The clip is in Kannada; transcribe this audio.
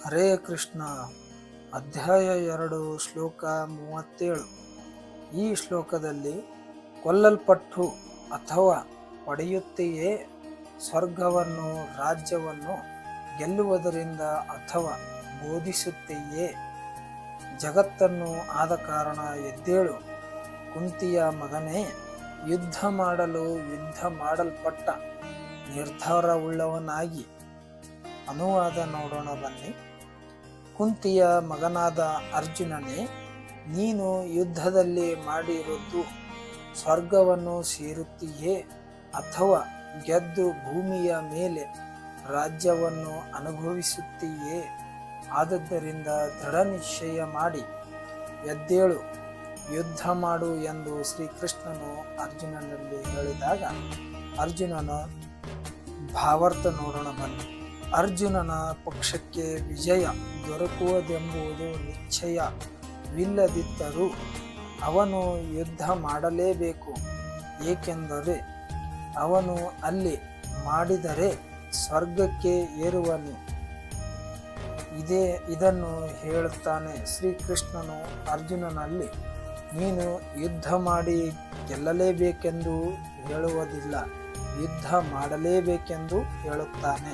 ಹರೇ ಕೃಷ್ಣ. ಅಧ್ಯಾಯ 2 ಶ್ಲೋಕ 37. ಈ ಶ್ಲೋಕದಲ್ಲಿ ಕೊಲ್ಲಲ್ಪಟ್ಟು ಅಥವಾ ಪಡೆಯುತ್ತೆಯೇ ಸ್ವರ್ಗವನ್ನು ರಾಜ್ಯವನ್ನು ಗೆಲ್ಲುವುದರಿಂದ ಅಥವಾ ಬೋಧಿಸುತ್ತೆಯೇ ಜಗತ್ತನ್ನು ಆದ ಕಾರಣ ಎದ್ದೇಳು ಕುಂತಿಯ ಮಗನೇ, ಯುದ್ಧ ಮಾಡಲ್ಪಟ್ಟ ನಿರ್ಧಾರವುಳ್ಳವನಾಗಿ. ಅನುವಾದ ನೋಡೋಣ ಬನ್ನಿ. ಕುಂತಿಯ ಮಗನಾದ ಅರ್ಜುನನೇ, ನೀನು ಯುದ್ಧದಲ್ಲಿ ಮಾಡಿರುವುದು ಸ್ವರ್ಗವನ್ನು ಸೇರುತ್ತೀಯೇ ಅಥವಾ ಗೆದ್ದು ಭೂಮಿಯ ಮೇಲೆ ರಾಜ್ಯವನ್ನು ಅನುಭವಿಸುತ್ತೀಯೇ? ಆದದ್ದರಿಂದ ದೃಢ ನಿಶ್ಚಯ ಮಾಡಿ ಎದ್ದೇಳು, ಯುದ್ಧ ಮಾಡು ಎಂದು ಶ್ರೀಕೃಷ್ಣನು ಅರ್ಜುನನಲ್ಲಿ ಹೇಳಿದಾಗ ಅರ್ಜುನನ ಭಾವಾರ್ಥ ನೋಡೋಣ ಬನ್ನಿ. ಅರ್ಜುನನ ಪಕ್ಷಕ್ಕೆ ವಿಜಯ ದೊರಕುವುದೆಂಬುದು ನಿಶ್ಚಯವಿಲ್ಲದಿದ್ದರೂ ಅವನು ಯುದ್ಧ ಮಾಡಲೇಬೇಕು, ಏಕೆಂದರೆ ಅವನು ಅಲ್ಲಿ ಮಾಡಿದರೆ ಸ್ವರ್ಗಕ್ಕೆ ಏರುವನು. ಇದನ್ನು ಹೇಳುತ್ತಾನೆ ಶ್ರೀಕೃಷ್ಣನು ಅರ್ಜುನನಲ್ಲಿ. ನೀನು ಯುದ್ಧ ಮಾಡಿ ಗೆಲ್ಲಲೇಬೇಕೆಂದು ಹೇಳುವುದಿಲ್ಲ, ಯುದ್ಧ ಮಾಡಲೇಬೇಕೆಂದು ಹೇಳುತ್ತಾನೆ.